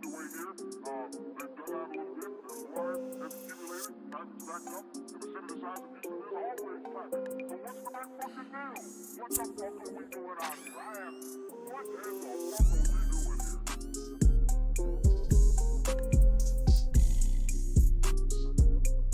underway here. They've done that a little bit. The water has accumulated. Time is back up. And the center of the size of Houston is always clapping. So what's the back fucking deal? What the fuck are we doing out here? I ask, what in the fuck are we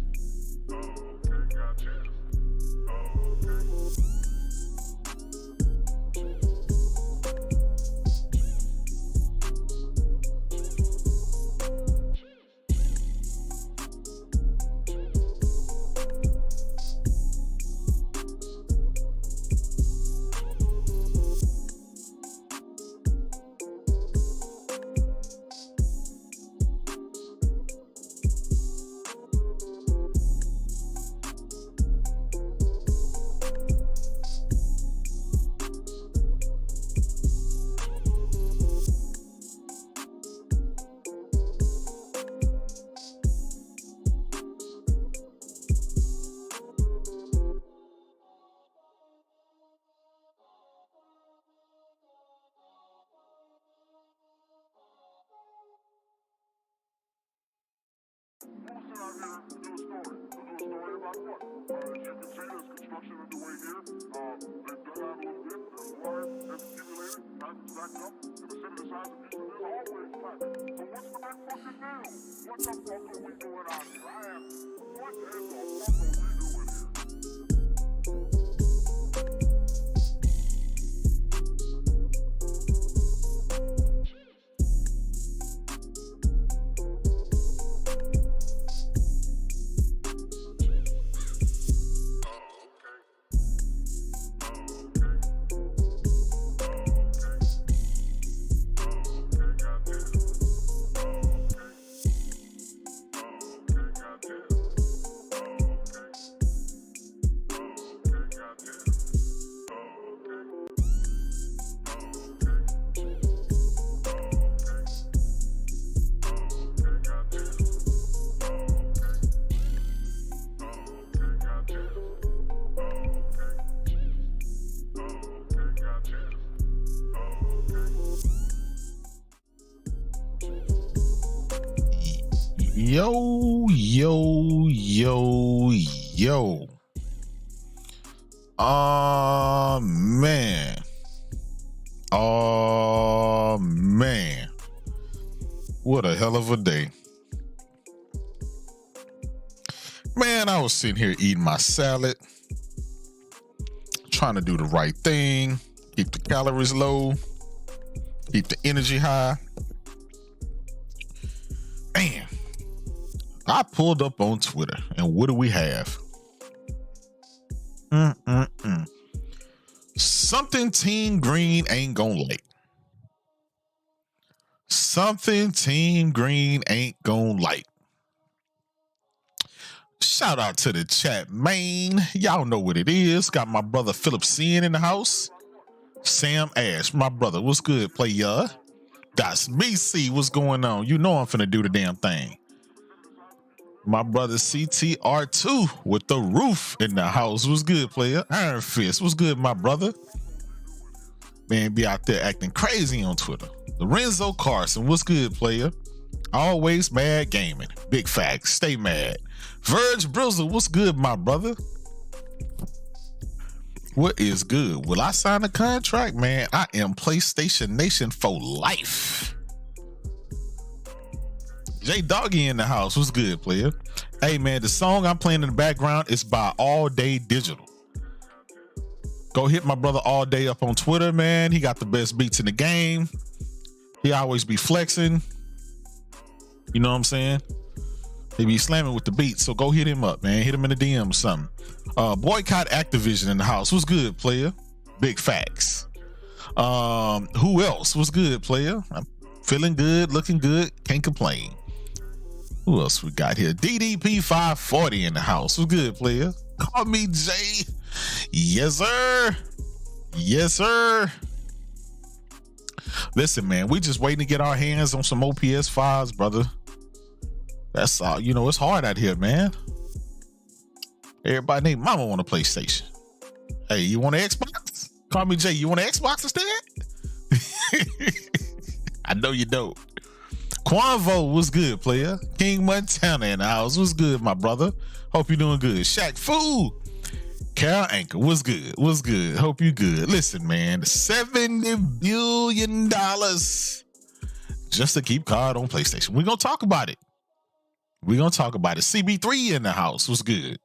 doing here? We're out here to do a story. We'll do a story about what? As you can see, there's construction underway here. They've done that a little bit. The water has accumulated. Time is back up. And the center of the size of Houston is always clapping. So what's the back fucking deal? What the fuck are we doing out here? I ask, what in the fuck are we doing here? Yo. Man. What a hell of a day. Man, I was sitting here eating my salad, trying to do the right thing, keep the calories low, keep the energy high. Man, I pulled up on Twitter, and what do we have? Something Team Green ain't gonna like. Something Team Green ain't gonna like. Shout out to the chat, man. Y'all know what it is. Got my brother Philip C in the house. Sam Ash, my brother. What's good, player? That's me, C. What's going on? You know I'm finna do the damn thing. My brother CTR2 with the roof in the house. What's good, player? Iron Fist. What's good, my brother? Man, be out there acting crazy on Twitter. Lorenzo Carson. What's good, player? Always mad gaming. Big facts. Stay mad. Verge Brizzle. What's good, my brother? What is good? Will I sign a contract? Man, I am PlayStation Nation for life. Jaydub in the house. What's good, player? Hey, man, the song I'm playing in the background is by All Day Digital. Go hit my brother All Day up on Twitter, man. He got the best beats in the game. He always be flexing. You know what I'm saying? He be slamming with the beat, so go hit him up, man. Hit him in the DM or something. Boycott Activision in the house. What's good, player? Big facts. Who else? What's good, player? I'm feeling good, looking good, can't complain. Who else we got here? DDP 540 in the house. What's good, player? Call me Jay. Yes, sir. Yes, sir. Listen, man, we just waiting to get our hands on some OPS 5s, brother. That's all. You know, it's hard out here, man. Everybody named mama want a PlayStation. Hey, you want an Xbox? Call me Jay. You want an Xbox instead? I know you don't. Quanvo was good, player. King Montana in the house. Was good, my brother. Hope you're doing good. Shaq Fu. Carol Anchor was good. Was good. Hope you good. Listen, man, $70 billion just to keep COD on PlayStation. We're gonna talk about it. We're gonna talk about it. CB3 in the house was good.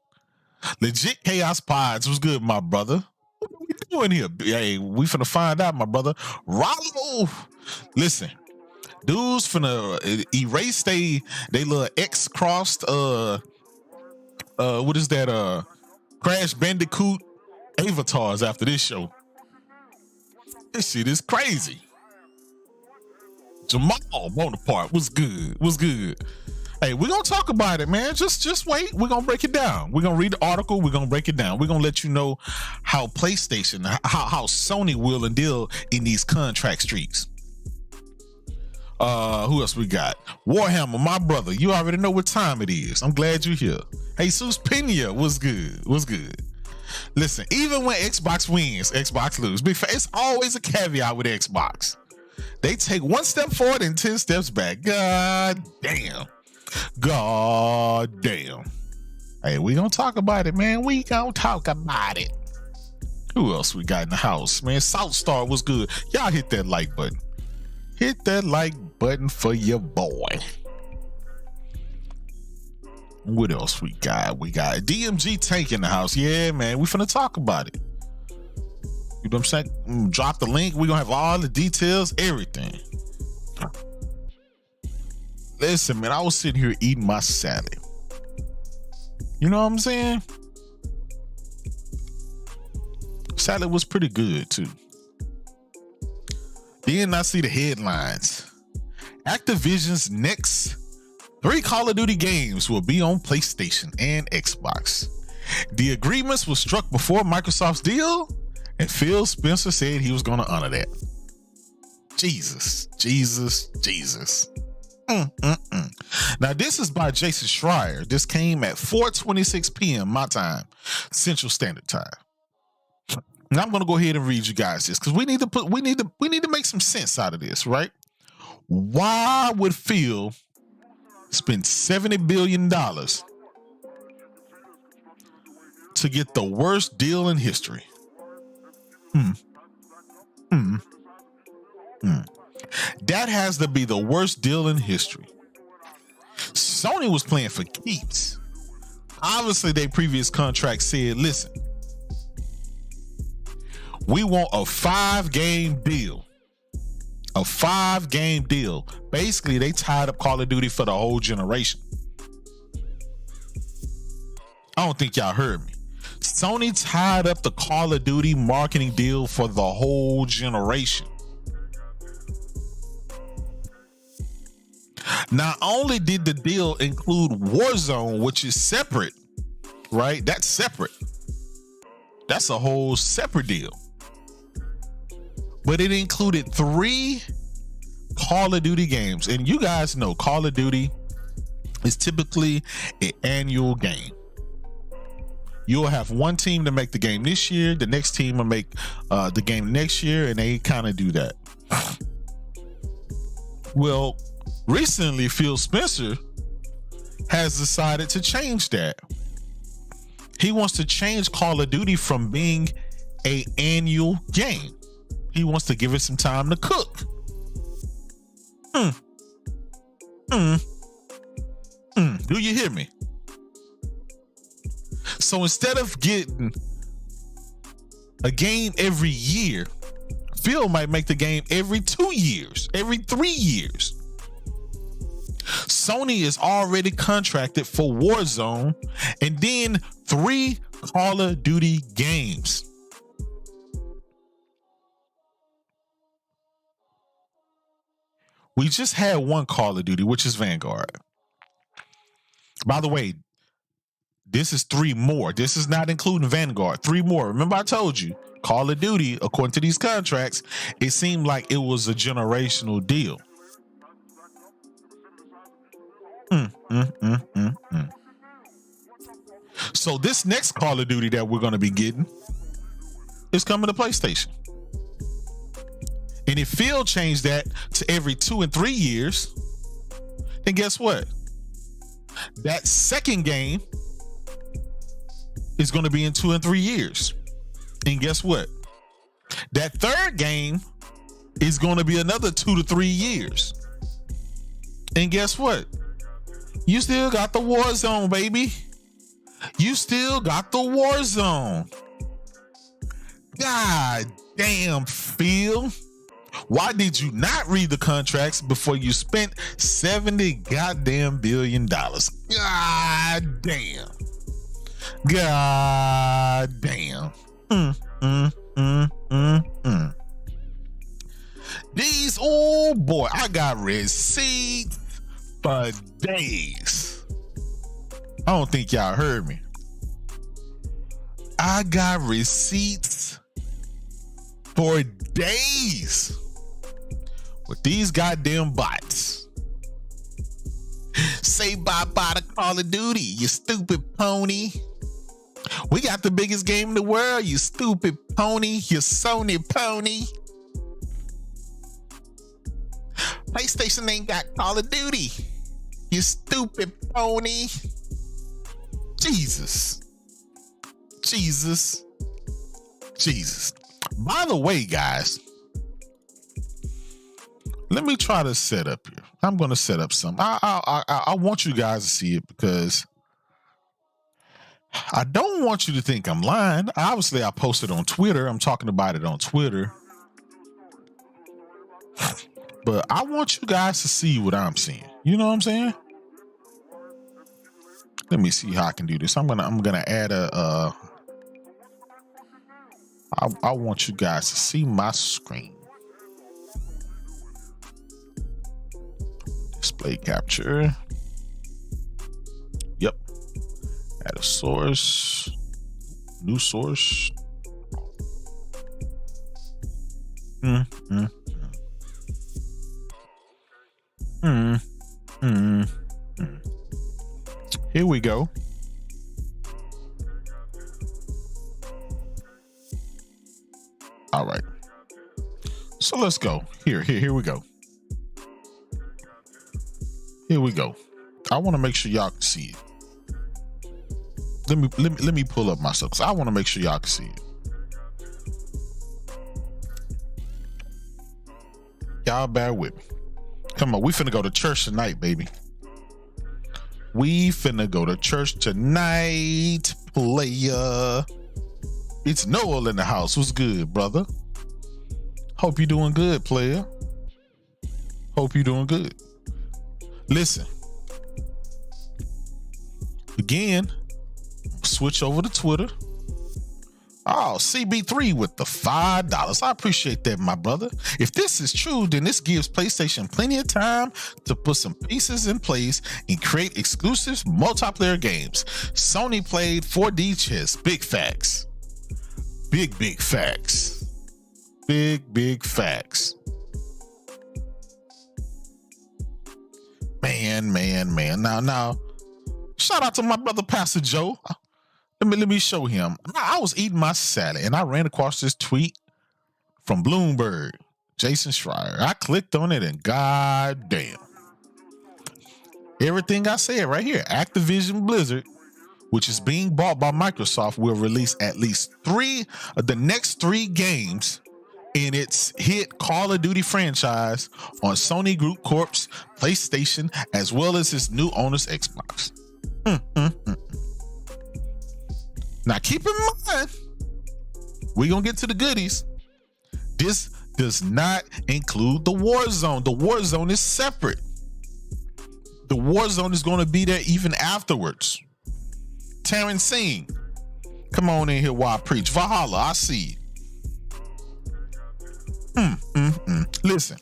Legit Chaos Pods was good, my brother. What are we doing here? Hey, we finna find out, my brother. Rollo. Listen. Dudes finna erase they little X crossed what is that Crash Bandicoot avatars after this show. This shit is crazy. Jamal Bonaparte was good. Was good. Hey, we're gonna talk about it, man. Just wait. We're gonna break it down. We're gonna read the article. We're gonna break it down. We're gonna let you know how PlayStation, how Sony will and deal in these contract streets. Who else we got? Warhammer, my brother. You already know what time it is. I'm glad you're here. Jesus Pena was good. Was good. Listen, even when Xbox wins, Xbox lose. It's always a caveat with Xbox. They take one step forward and 10 steps back. God damn. God damn. Hey, we gonna talk about it, man. We gonna talk about it. Who else we got in the house, man? Southstar was good. Y'all hit that like button. Hit that like button for your boy. What else we got? We got DMG Tank in the house. Yeah, man. We finna talk about it. You know what I'm saying? Drop the link. We're gonna have all the details, everything. Listen, man, I was sitting here eating my salad. You know what I'm saying? Salad was pretty good, too. Then I see the headlines. Activision's next 3 Call of Duty games will be on PlayStation and Xbox. The agreements were struck before Microsoft's deal, and Phil Spencer said he was going to honor that. Jesus. Now, this is by Jason Schreier. This came at 4:26 p.m. my time, Central Standard Time. Now I'm going to go ahead and read you guys this because we need to make some sense out of this, right? Why would Phil spend $70 billion to get the worst deal in history? That has to be the worst deal in history. Sony was playing for keeps. Obviously, their previous contract said, listen, we want a 5-game deal. A 5-game deal. Basically, they tied up Call of Duty for the whole generation. I don't think y'all heard me. Sony tied up the Call of Duty marketing deal for the whole generation. Not only did the deal include Warzone, which is separate, right? That's separate. That's a whole separate deal. But it included 3 Call of Duty games. And you guys know Call of Duty is typically an annual game. You'll have one team to make the game this year. The next team will make the game next year. And they kind of do that. Well, recently, Phil Spencer has decided to change that. He wants to change Call of Duty from being an annual game. He wants to give it some time to cook. Do you hear me? So instead of getting a game every year, Phil might make the game every 2 years, every 3 years. Sony is already contracted for Warzone and then 3 Call of Duty games. We just had 1 Call of Duty, which is Vanguard. By the way, this is 3 more. This is not including Vanguard. 3 more. Remember I told you, Call of Duty, according to these contracts, it seemed like it was a generational deal. So this next Call of Duty that we're going to be getting is coming to PlayStation. And if Phil changed that to every 2 and 3 years, then guess what? That second game is going to be in 2 and 3 years. And guess what? That third game is going to be another 2 to 3 years. And guess what? You still got the Warzone, baby. You still got the Warzone. God damn, Phil. Why did you not read the contracts before you spent $70 goddamn billion? God damn. God damn. These, oh boy, I got receipts for days. I don't think y'all heard me. I got receipts for days with these goddamn bots. Say bye-bye to Call of Duty, you stupid pony. We got the biggest game in the world, you stupid pony, you Sony pony. PlayStation ain't got Call of Duty, you stupid pony. Jesus. By the way, guys, let me try to set up here. I'm going to set up something. I want you guys to see it because I don't want you to think I'm lying. Obviously, I posted on Twitter. I'm talking about it on Twitter. But I want you guys to see what I'm seeing. You know what I'm saying? Let me see how I can do this. I'm gonna add a. I want you guys to see my screen. Display capture. Yep. Add a source. New source. Here we go. All right. So let's go. Here we go. Here we go. I want to make sure y'all can see it. Let me pull up myself because I want to make sure y'all can see it. Y'all bear with me. Come on, we finna go to church tonight, baby. We finna go to church tonight, player. It's Noel in the house. What's good, brother? Hope you doing good, player. Hope you doing good. Listen. Again, switch over to Twitter. Oh, CB3 with the $5. I appreciate that, my brother. If this is true, then this gives PlayStation plenty of time to put some pieces in place and create exclusive multiplayer games. Sony played 4D chess. Big facts. Big facts. Big facts. Man. Now, shout out to my brother, Pastor Joe. Let me show him. I was eating my salad and I ran across this tweet from Bloomberg, Jason Schreier. I clicked on it and god damn. Everything I said right here. Activision Blizzard, which is being bought by Microsoft, will release at least 3 of the next 3 games in its hit Call of Duty franchise on Sony Group Corp's PlayStation, as well as its new owner's Xbox. Now, keep in mind, we're going to get to the goodies. This does not include the Warzone. The Warzone is separate. The Warzone is going to be there even afterwards. Terrence Singh, come on in here while I preach. Valhalla, I see you. Listen,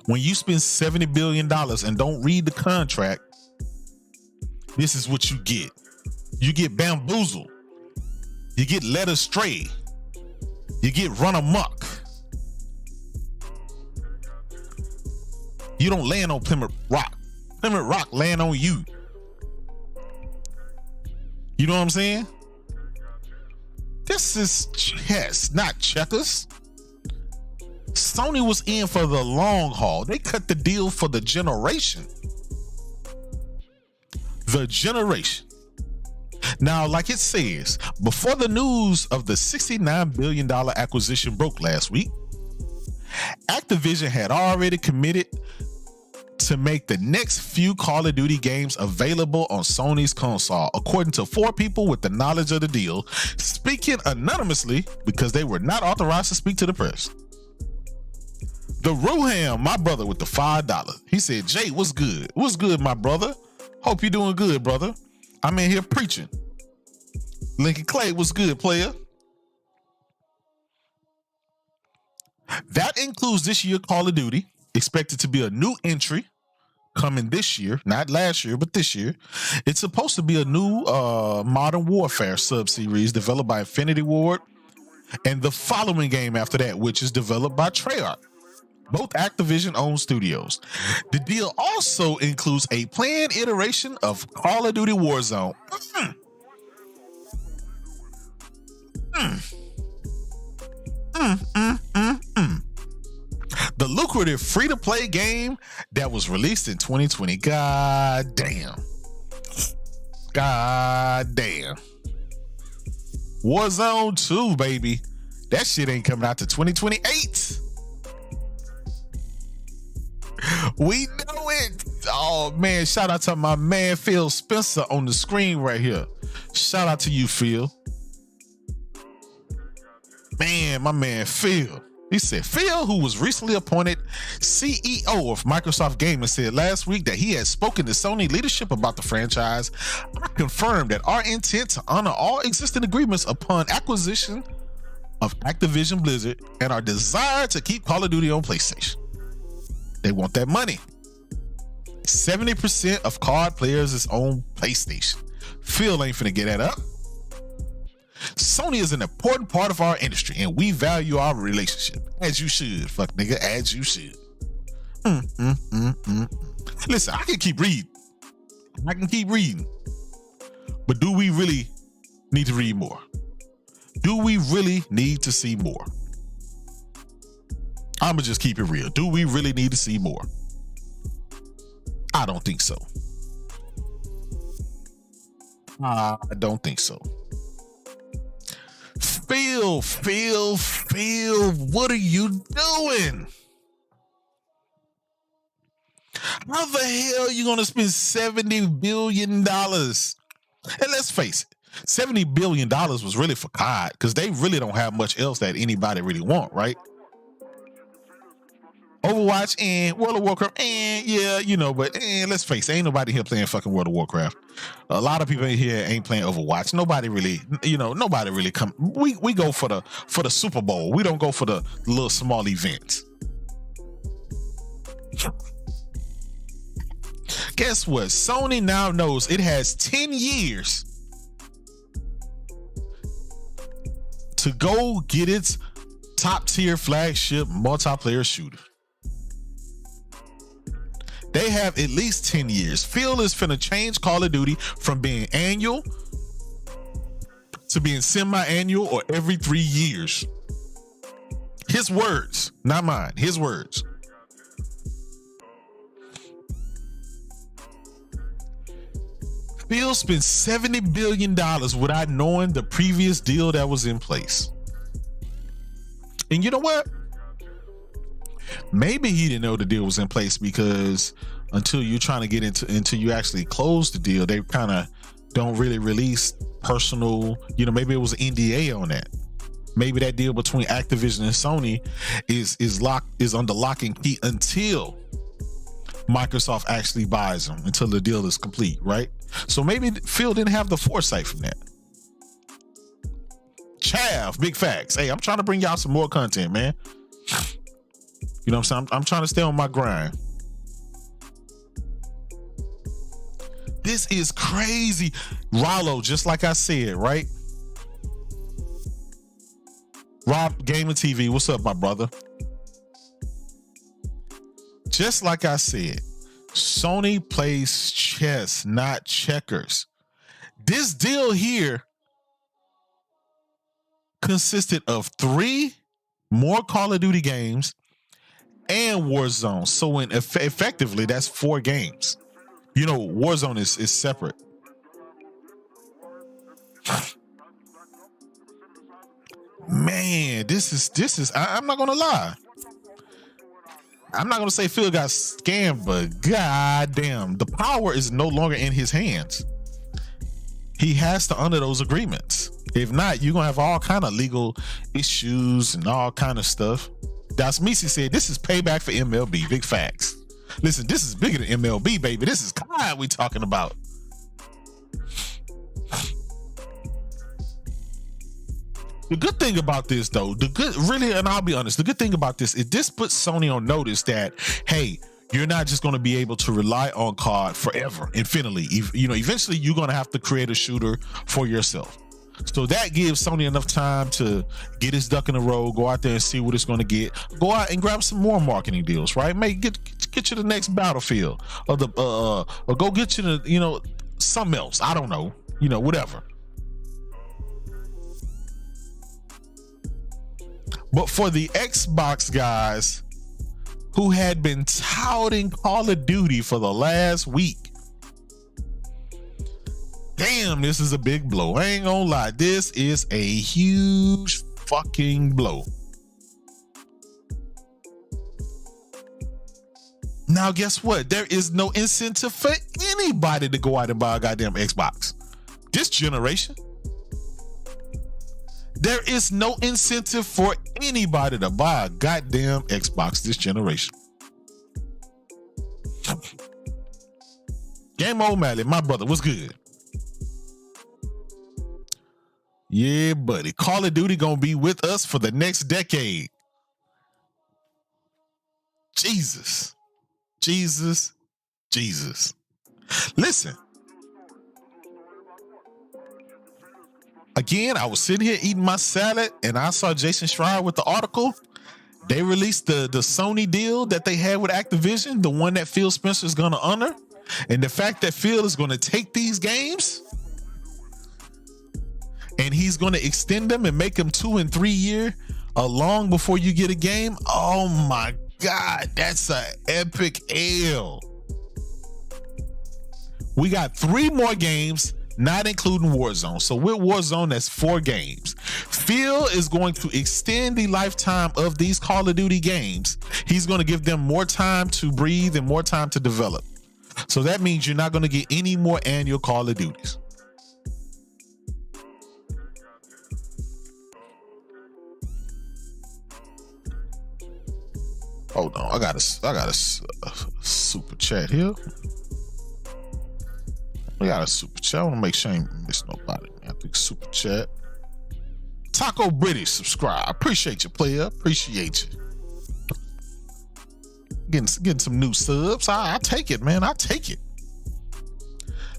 when you spend $70 billion and don't read the contract, this is what you get. You get bamboozled. You get led astray. You get run amok. You don't land on Plymouth Rock. Plymouth Rock land on you. You know what I'm saying? This is chess, not checkers. Sony was in for the long haul. They cut the deal for the generation. The generation. Now, like it says, before the news of the $69 billion acquisition broke last week, Activision had already committed to make the next few Call of Duty games available on Sony's console, according to 4 people with the knowledge of the deal, speaking anonymously because they were not authorized to speak to the press. The Ruham, my brother with the $5, he said, Jay, what's good? What's good, my brother? Hope you're doing good, brother. I'm in here preaching. Lincoln Clay, what's good, player? That includes this year Call of Duty, expected to be a new entry coming this year, not last year, but this year. It's supposed to be a new Modern Warfare sub-series developed by Infinity Ward, and the following game after that, which is developed by Treyarch, both Activision-owned studios. The deal also includes a planned iteration of Call of Duty Warzone. The lucrative free-to-play game that was released in 2020. God damn. Warzone 2, baby. That shit ain't coming out to 2028. We know it. Oh man, shout out to my man Phil Spencer on the screen right here. Shout out to you, Phil. Man, my man Phil. He said, Phil, who was recently appointed CEO of Microsoft Gaming, said last week that he had spoken to Sony leadership about the franchise. I confirmed that our intent to honor all existing agreements upon acquisition of Activision Blizzard and our desire to keep Call of Duty on PlayStation. They want that money. 70% of card players is on PlayStation. Phil ain't finna get that up. Sony is an important part of our industry and we value our relationship. As you should, fuck nigga, as you should. Listen, I can keep reading. But do we really need to read more? Do we really need to see more? I'ma just keep it real. Do we really need to see more? I don't think so. I don't think so. Phil, what are you doing? How the hell are you gonna spend $70 billion? And let's face it, $70 billion was really for COD because they really don't have much else that anybody really want, right? Overwatch and World of Warcraft, and yeah, you know, but let's face it, ain't nobody here playing fucking World of Warcraft. A lot of people in here ain't playing Overwatch. Nobody really, nobody really come. We go for the Super Bowl. We don't go for the little small events. Guess what? Sony now knows it has 10 years to go get its top tier flagship multiplayer shooter. They have at least 10 years. Phil is finna change Call of Duty from being annual to being semi-annual or every 3 years. His words, not mine, his words. Phil spent $70 billion without knowing the previous deal that was in place. And you know what? Maybe he didn't know the deal was in place because until you're trying to get until you actually close the deal, they kind of don't really release personal, maybe it was an NDA on that. Maybe that deal between Activision and Sony is under lock and key until Microsoft actually buys them until the deal is complete, right? So maybe Phil didn't have the foresight from that. Chav, big facts. Hey, I'm trying to bring y'all some more content, man. You know what I'm saying? I'm trying to stay on my grind. This is crazy. Rollo, just like I said, right? Rob, Gaming TV, what's up, my brother? Just like I said, Sony plays chess, not checkers. This deal here consisted of 3 more Call of Duty games and Warzone. So effectively, that's 4 games. You know, Warzone is separate. Man, this is I'm not gonna lie. I'm not gonna say Phil got scammed, but goddamn, the power is no longer in his hands. He has to honor those agreements. If not, you're gonna have all kind of legal issues and all kind of stuff. Das Misi said this is payback for MLB. Big facts. Listen, this is bigger than MLB, baby. This is COD we talking about. The good thing about this, though, and I'll be honest, the good thing about this is this puts Sony on notice that, hey, you're not just going to be able to rely on COD forever, infinitely. You know, eventually you're going to have to create a shooter for yourself. So that gives Sony enough time to get his duck in a row, go out there and see what it's going to get, go out and grab some more marketing deals, right? Get you the next Battlefield, or go get you the, you know, something else. I don't know, you know, whatever. But for the Xbox guys who had been touting Call of Duty for the last week, damn, this is a big blow. I ain't gonna lie. This is a huge fucking blow. Now, guess what? There is no incentive for anybody to go out and buy a goddamn Xbox this generation. There is no incentive for anybody to buy a goddamn Xbox this generation. Game O'Malley, my brother, what's good? Yeah, buddy. Call of Duty gonna be with us for the next decade. Jesus. Listen. Again, I was sitting here eating my salad and I saw Jason Schreier with the article. They released the Sony deal that they had with Activision, the one that Phil Spencer is going to honor. And the fact that Phil is going to take these games and he's going to extend them and make them 2 and 3 year long before you get a game. Oh my God, that's an epic L. We got 3 more games, not including Warzone. So with Warzone, that's 4 games. Phil is going to extend the lifetime of these Call of Duty games. He's going to give them more time to breathe and more time to develop. So that means you're not going to get any more annual Call of Duties. Hold on, I got a super chat here. We got a super chat. I want to make sure I ain't miss nobody. I think super chat. Taco British, subscribe. Appreciate you, player. Appreciate you. Getting some new subs. I take it, man. I take it.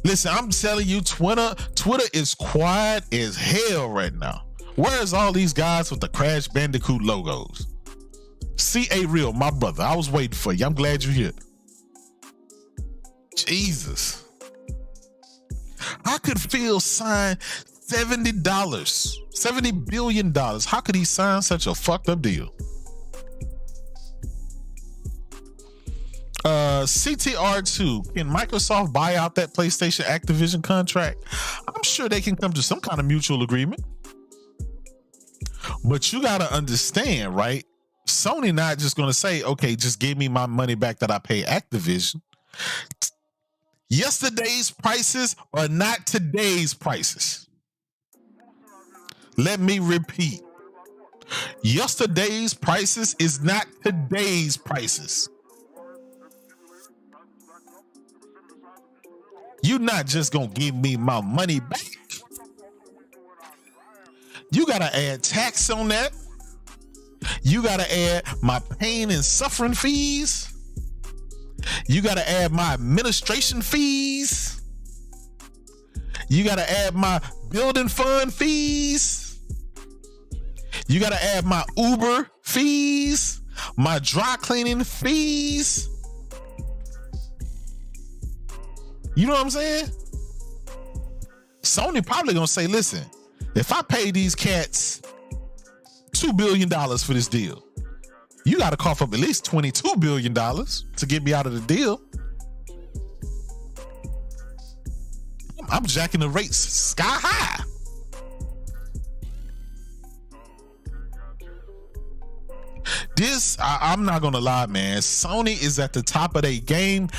Listen, I'm telling you, Twitter is quiet as hell right now. Where's all these guys with the Crash Bandicoot logos? CA Real, my brother. I was waiting for you. I'm glad you're here. Jesus. How could Phil sign $70 billion? How could he sign such a fucked up deal? CTR2, can Microsoft buy out that PlayStation Activision contract? I'm sure they can come to some kind of mutual agreement. But you got to understand, right? Sony not just going to say, okay, just give me my money back that I pay Activision. Yesterday's prices are not today's prices. Let me repeat. Yesterday's prices is not today's prices. You're not just gonna give me my money back. You gotta add tax on that. You gotta add my pain and suffering fees. You gotta add my administration fees. You gotta add my building fund fees. You gotta add my Uber fees, my dry cleaning fees. You know what I'm saying? Sony probably gonna say, listen, if I pay these cats $2 billion for this deal, you gotta cough up at least $22 billion to get me out of the deal. I'm jacking the rates sky high. I'm not gonna lie, man. Sony is at the top of their game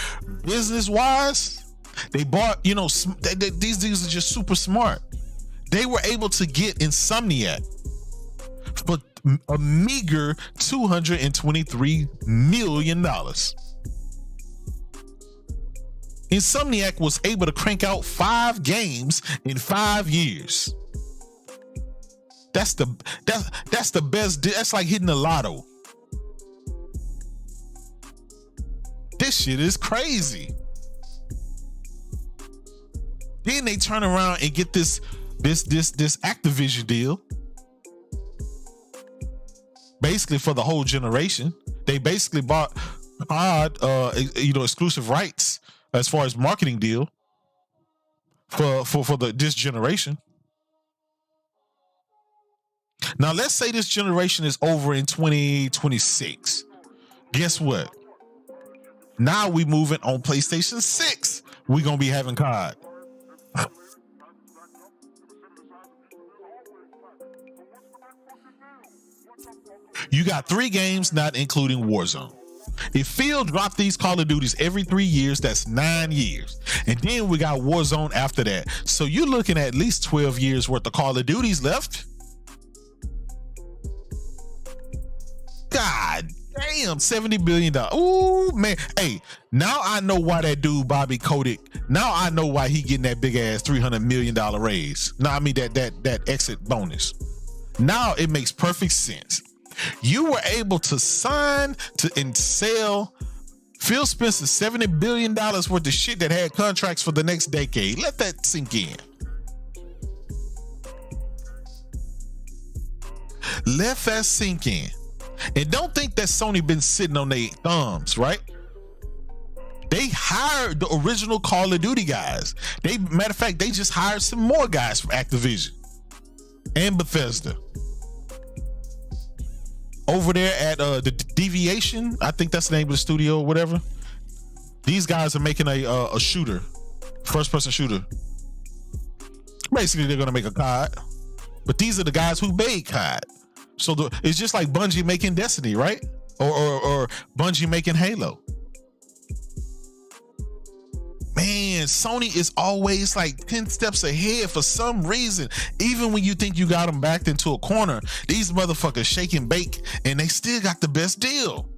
business wise. They bought, these dudes are just super smart. They were able to get Insomniac for a meager $223 million. Insomniac was able to crank out 5 games in 5 years. That's the best. That's like hitting the lotto. This shit is crazy. Then they turn around and get this Activision deal, basically for the whole generation. They basically bought exclusive rights as far as marketing deal for this generation. Now let's say this generation is over in 2026. Guess what? Now we moving on PlayStation 6. We're gonna be having COD. You got 3 games, not including Warzone. If Phil dropped these Call of Duties every 3 years, that's 9 years. And then we got Warzone after that. So you're looking at least 12 years worth of Call of Duties left. God damn, $70 billion. Ooh, man. Hey, now I know why that dude, Bobby Kotick, now I know why he getting that big ass $300 million raise. No, I mean that exit bonus. Now it makes perfect sense. You were able to sign and sell Phil Spencer $70 billion worth of shit that had contracts for the next decade. Let that sink in. Let that sink in. And don't think that Sony been sitting on their thumbs, right? They hired the original Call of Duty guys. Matter of fact, they just hired some more guys from Activision and Bethesda. Over there at the Deviation, I think that's the name of the studio or whatever. These guys are making a shooter, first-person shooter. Basically, they're gonna make a COD, but these are the guys who made COD. So it's just like Bungie making Destiny, right? Or Bungie making Halo. Man, Sony is always like 10 steps ahead for some reason. Even when you think you got them backed into a corner, these motherfuckers shake and bake, and they still got the best deal.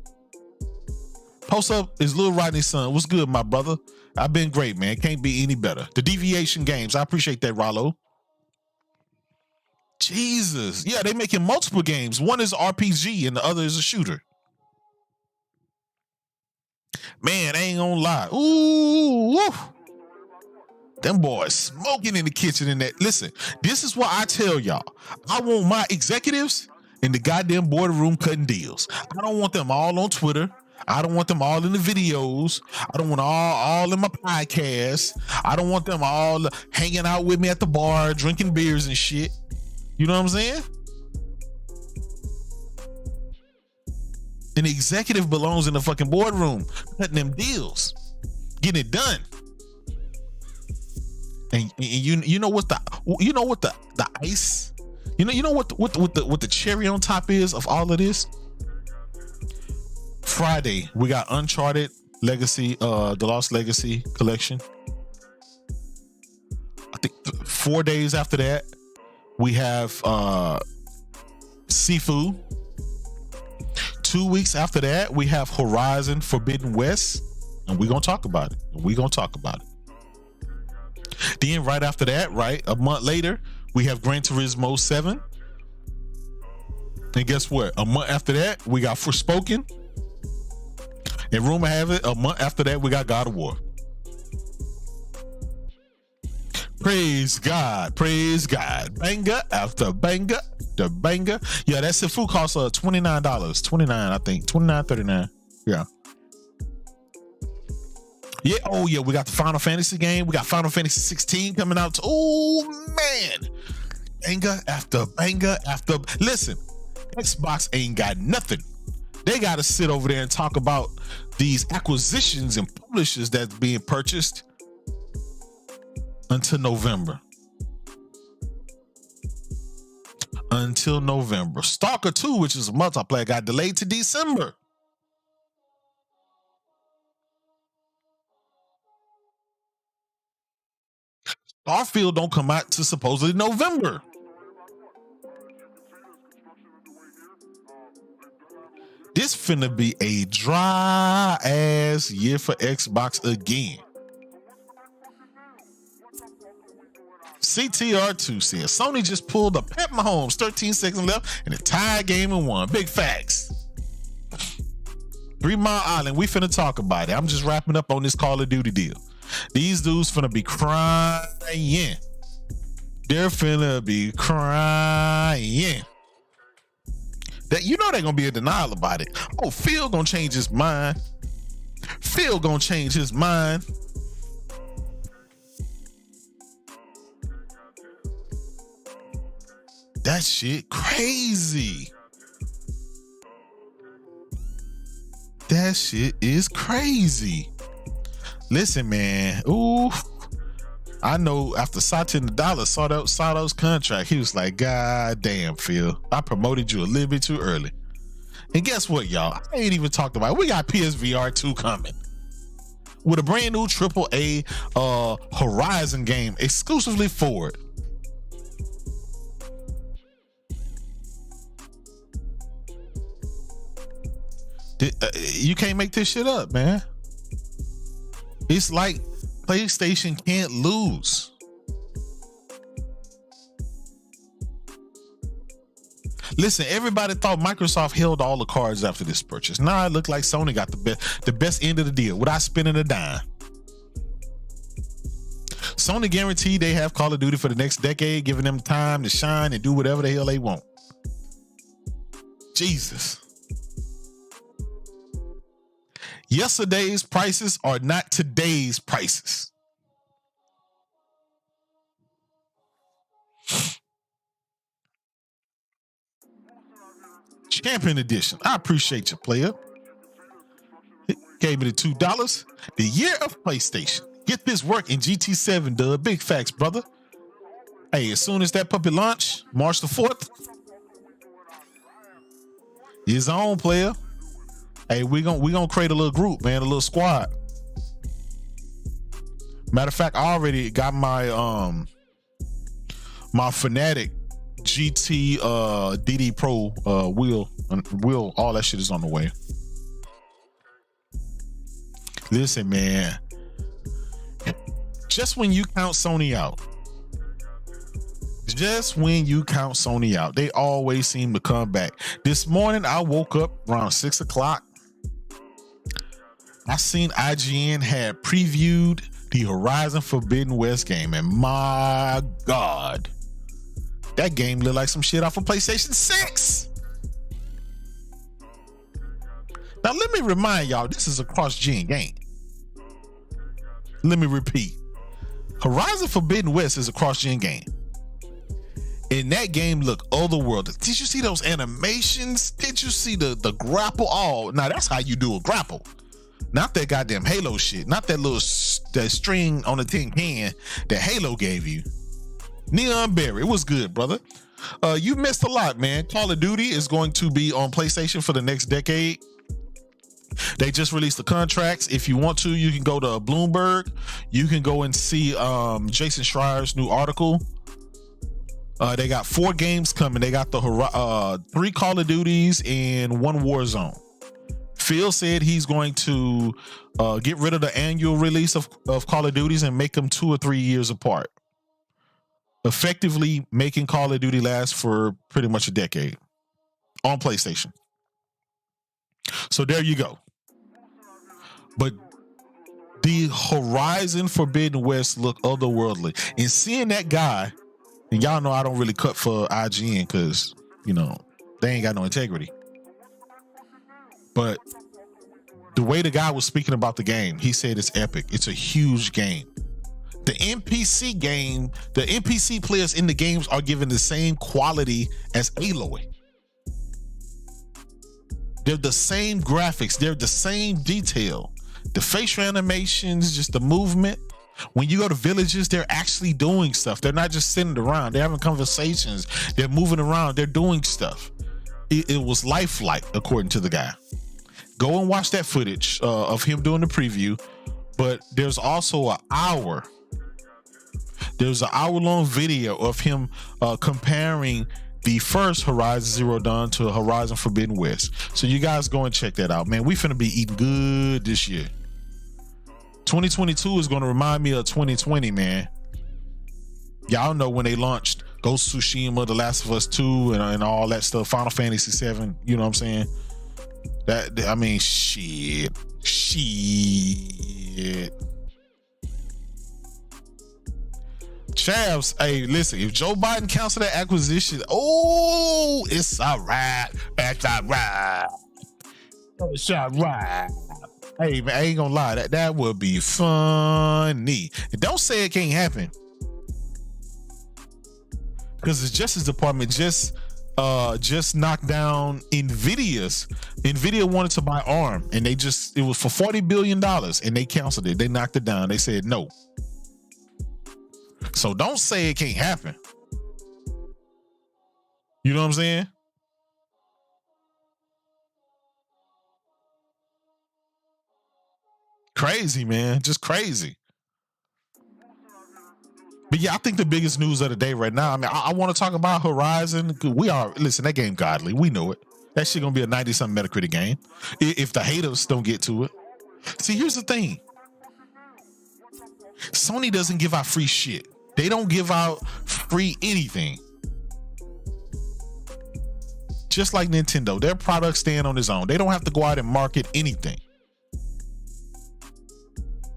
Post up is Lil Rodney's son. What's good, my brother? I've been great, man. Can't be any better. The Deviation Games. I appreciate that, Rollo. Jesus. Yeah, they making multiple games. One is RPG and the other is a shooter. Man, I ain't gonna lie. Ooh, woo. Them boys smoking in the kitchen in that. Listen, this is what I tell y'all. I want my executives in the goddamn boardroom cutting deals. I don't want them all on Twitter. I don't want them all in the videos. I don't want all in my podcasts. I don't want them all hanging out with me at the bar, drinking beers and shit. You know what I'm saying? An executive belongs in the fucking boardroom, cutting them deals, getting it done. And you know what the ice, you know what the cherry on top is of all of this? Friday we got Uncharted Legacy, the Lost Legacy collection. I think 4 days after that we have Sifu. 2 weeks after that, we have Horizon Forbidden West, and we're gonna talk about it. Then right after that, right, a month later, we have Gran Turismo 7. And guess what? A month after that, we got Forspoken. And rumor have it, a month after that, we got God of War. Praise God, praise God. Banger after banger after banger. Yeah, that Sifu costs $29. $29, I think. $29.39. Yeah. Yeah, oh yeah, we got the Final Fantasy game. We got Final Fantasy 16 coming out. Oh man. Banger after banger after. Listen, Xbox ain't got nothing. They got to sit over there and talk about these acquisitions and publishers that's being purchased until November. Until November. Stalker 2, which is a multiplayer, got delayed to December. Starfield don't come out to supposedly November. This finna be a dry ass year for Xbox again. CTR2 says Sony just pulled a Pat Mahomes, 13 seconds left, and a tie game and won. Big facts. 3 Mile Island, we finna talk about it. I'm just wrapping up on this Call of Duty deal. These dudes finna be crying. They're finna be crying. That you know they're gonna be in denial about it. Oh, Phil gonna change his mind. Phil gonna change his mind. That shit crazy. That shit is crazy. Listen, man. Ooh, I know after Satya Nadella saw those contract, he was like, God damn, Phil, I promoted you a little bit too early. And guess what, y'all? I ain't even talked about it. We got PSVR 2 coming with a brand new AAA Horizon game exclusively for it. You can't make this shit up, man. It's like PlayStation can't lose. Listen, everybody thought Microsoft held all the cards after this purchase. Now it looked like Sony got the best end of the deal without spending a dime. Sony guaranteed they have Call of Duty for the next decade, giving them time to shine and do whatever the hell they want. Jesus. Yesterday's prices are not today's prices. Champion Edition. I appreciate you, player. It gave me the $2. The year of PlayStation. Get this work in GT7, dub. Big facts, brother. Hey, as soon as that puppy launch, March the 4th, his own player. Hey, we gonna create a little group, man, a little squad. Matter of fact, I already got my my Fanatic GT DD Pro wheel, all that shit is on the way. Listen, man, just when you count Sony out, they always seem to come back. This morning, I woke up around 6 o'clock. I seen IGN had previewed the Horizon Forbidden West game, and my God, that game looked like some shit off of PlayStation 6. Now, let me remind y'all, this is a cross-gen game. Let me repeat. Horizon Forbidden West is a cross-gen game. And that game looked otherworldly. Did you see those animations? Did you see the grapple? Oh, now that's how you do a grapple. Not that goddamn Halo shit. Not that little that string on the tin can that Halo gave you. Neon Berry. It was good, brother. You missed a lot, man. Call of Duty is going to be on PlayStation for the next decade. They just released the contracts. If you want to, you can go to Bloomberg. You can go and see Jason Schreier's new article. They got 4 games coming. They got the 3 Call of Duties and 1 Warzone. Phil said he's going to get rid of the annual release of Call of Duties and make them 2 or 3 years apart, effectively making Call of Duty last for pretty much a decade on PlayStation. So there you go. But the Horizon Forbidden West look otherworldly. And seeing that guy, and y'all know I don't really cut for IGN because, you know, they ain't got no integrity. But the way the guy was speaking about the game, he said it's epic. It's a huge game. The NPC players in the games are given the same quality as Aloy. They're the same graphics. They're the same detail. The facial animations, just the movement. When you go to villages, they're actually doing stuff. They're not just sitting around. They're having conversations. They're moving around. They're doing stuff. It was lifelike, according to the guy. Go and watch that footage of him doing the preview. But there's also there's an hour-long video of him comparing the first Horizon Zero Dawn to Horizon Forbidden West. So you guys go and check that out, man. We finna be eating good this year. 2022 is gonna remind me of 2020, man. Y'all know when they launched Ghost of Tsushima, The Last of Us 2, and all that stuff, Final Fantasy 7, you know what I'm saying? I mean, shit. Chavs, hey, listen, if Joe Biden cancel that acquisition, oh, it's all right. It's all right. It's all right. Hey, man, I ain't gonna lie, that would be funny. And don't say it can't happen. Because the Justice Department just knocked down Nvidia wanted to buy ARM, and it was for $40 billion, and they canceled it. They knocked it down. They said no. So don't say it can't happen. You know what I'm saying? Crazy, man. Just crazy. But yeah, I think the biggest news of the day right now, I mean, I want to talk about Horizon. Listen, that game godly. We know it. That shit gonna be a 90-something Metacritic game if the haters don't get to it. See, here's the thing. Sony doesn't give out free shit. They don't give out free anything. Just like Nintendo, their products stand on its own. They don't have to go out and market anything.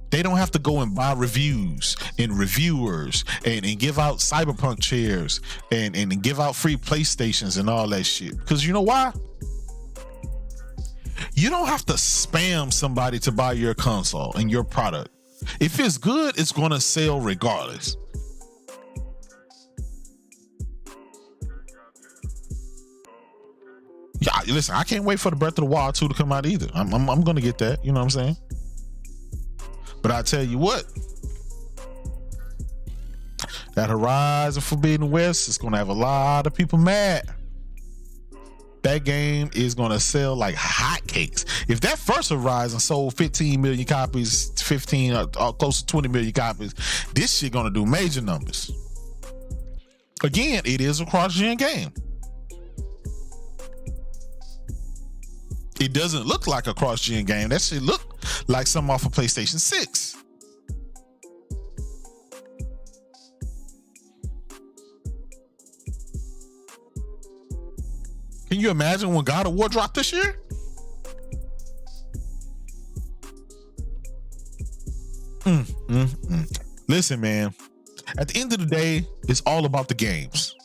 They don't have to go and buy reviews and reviewers and give out Cyberpunk chairs and give out free PlayStations and all that shit. Because you know why? You don't have to spam somebody to buy your console and your product. If it's good, it's going to sell regardless. Yeah, listen, I can't wait for the Breath of the Wild 2 to come out either. I'm going to get that. You know what I'm saying? But I tell you what, that Horizon Forbidden West is going to have a lot of people mad. That game is going to sell like hotcakes. If that first Horizon sold 15 million copies, 15 or close to 20 million copies, this shit going to do major numbers. Again, it is a cross-gen game. It doesn't look like a cross-gen game. That shit look like something off of PlayStation 6. Can you imagine when God of War dropped this year? Listen, man, at the end of the day, it's all about the games.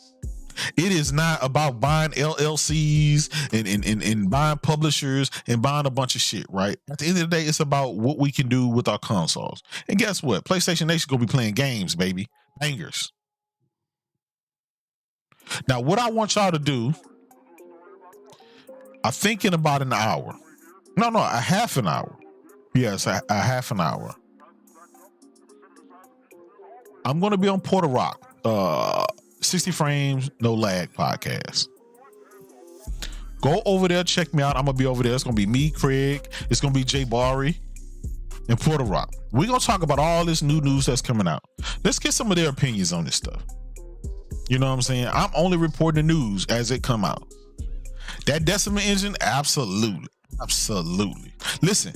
It is not about buying LLCs and buying publishers and buying a bunch of shit, right? At the end of the day, it's about what we can do with our consoles. And guess what? PlayStation Nation gonna be playing games, baby. Bangers. Now, what I want y'all to do, I'm thinking about an hour. No, a half an hour. Yes, a half an hour. I'm gonna be on Porter Rock. 60 Frames, No Lag podcast. Go over there, check me out. I'm gonna be over there. It's gonna be me, Craig. It's gonna be Jay Barry and Porter Rock. We're gonna talk about all this new news that's coming out. Let's get some of their opinions on this stuff. You know what I'm saying? I'm only reporting the news as it come out. That Decima engine, absolutely. Absolutely. Listen,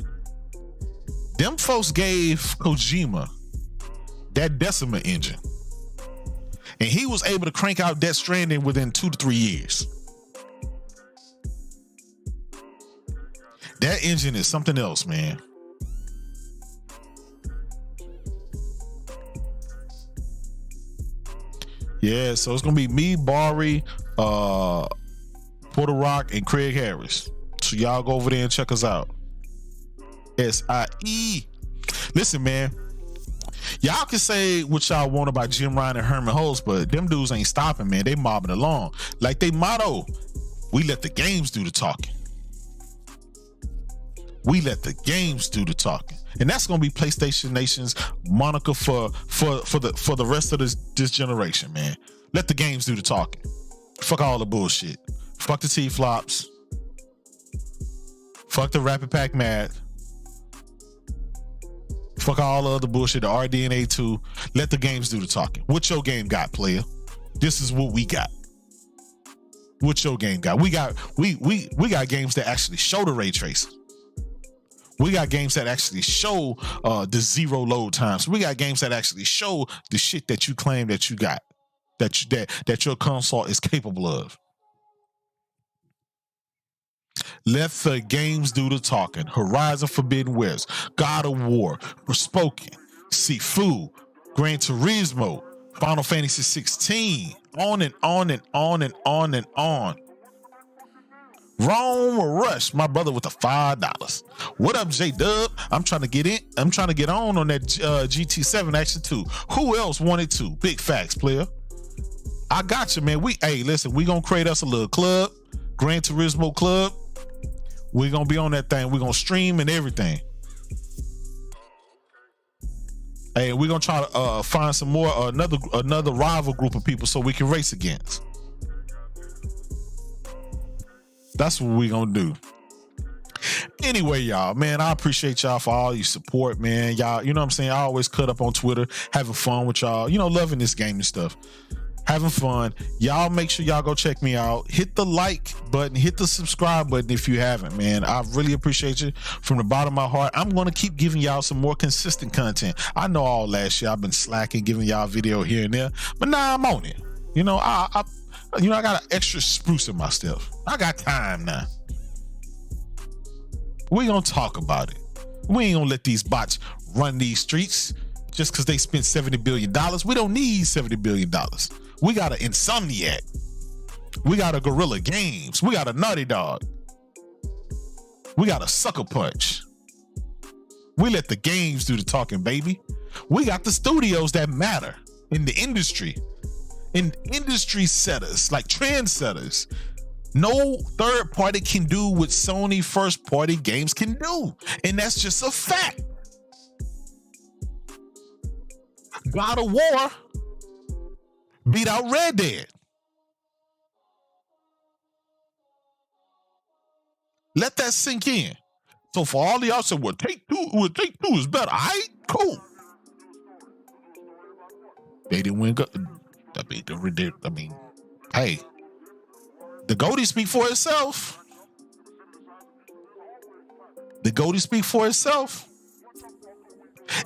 them folks gave Kojima that Decima engine, and he was able to crank out Death Stranding within 2 to 3 years. That engine is something else, man. Yeah, so it's gonna be me, Bari, Porter Rock, and Craig Harris. So y'all go over there and check us out. SIE. Listen, man. Y'all can say what y'all want about Jim Ryan and Herman Holtz, but them dudes ain't stopping, man. They mobbing along. Like they motto, we let the games do the talking. We let the games do the talking. And that's gonna be PlayStation Nation's moniker for the rest of this generation, man. Let the games do the talking. Fuck all the bullshit. Fuck the T-flops. Fuck the Rapid Pack Math. Fuck all the other bullshit, the RDNA 2. Let the games do the talking. What your game got, player? This is what we got. What your game got? We got games that actually show the ray tracing. We got games that actually show the zero load times. We got games that actually show the shit that you claim that you got, that your console is capable of. Let the games do the talking. Horizon Forbidden West, God of War, Forspoken, Sifu, Gran Turismo, Final Fantasy 16, on and on and on and on and on. Rome Rush, my brother with the $5. What up, Jaydub? I'm trying to get in. I'm trying to get on that GT7 action too. Who else wanted to? Big facts, player. I got you, man. Listen, we gonna create us a little club, Gran Turismo Club. We're gonna be on that thing. We're gonna stream and everything. Hey, we're gonna try to find some more another rival group of people so we can race against. That's what we gonna do. Anyway, y'all, man, I appreciate y'all for all your support, man. Y'all, you know what I'm saying? I always cut up on Twitter, having fun with y'all, loving this game and stuff. Having fun. Y'all make sure y'all go check me out. Hit the like button, hit the subscribe button if you haven't, man. I really appreciate you from the bottom of my heart. I'm gonna keep giving y'all some more consistent content. I know all last year I've been slacking, giving y'all video here and there, but now I'm on it. I got an extra spruce in my stuff. I got time now. We gonna talk about it. We ain't gonna let these bots run these streets just because they spent $70 billion. We don't need $70 billion. We got an Insomniac. We got a Guerrilla Games. We got a Naughty Dog. We got a Sucker Punch. We let the games do the talking, baby. We got the studios that matter in the industry. In industry setters, like trendsetters. No third party can do what Sony first party games can do. And that's just a fact. God of War beat out Red Dead. Let that sink in. So for all of y'all said, Take Two is better. All right, cool. They didn't win. Hey, the GOTY speak for itself. The GOTY speak for itself.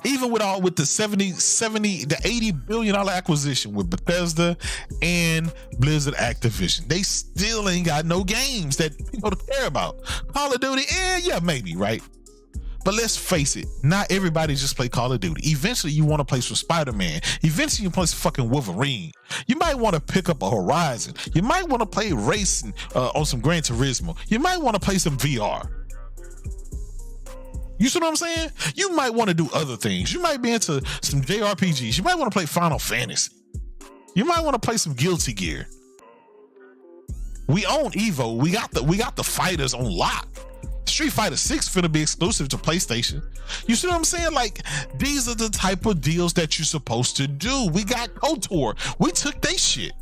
Even with the $80 billion acquisition with Bethesda and Blizzard Activision, they still ain't got no games that people care about. Call of Duty, yeah, maybe, right? But let's face it, not everybody just play Call of Duty. Eventually, you want to play some Spider-Man. Eventually, you play some fucking Wolverine. You might want to pick up a Horizon. You might want to play racing on some Gran Turismo. You might want to play some VR. You see what I'm saying? You might want to do other things. You might be into some JRPGs. You might want to play Final Fantasy. You might want to play some Guilty Gear. We own Evo. We got the fighters on lock. Street Fighter 6 finna be exclusive to PlayStation. You see what I'm saying? Like, these are the type of deals that you're supposed to do. We got KOTOR. We took they shit.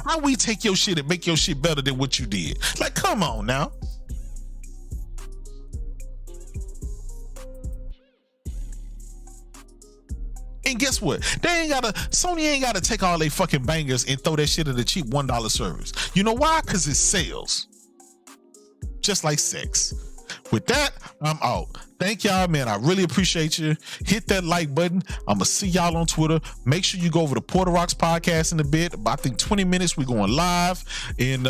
How we take your shit and make your shit better than what you did? Like, come on now. And guess what? Sony ain't gotta take all they fucking bangers and throw that shit in the cheap $1 service. You know why? Because it's sales. Just like sex. With that, I'm out. Thank y'all, man. I really appreciate you. Hit that like button. I'm going to see y'all on Twitter. Make sure you go over to Porter Rocks Podcast in a bit. About, I think, 20 minutes. We're going live. And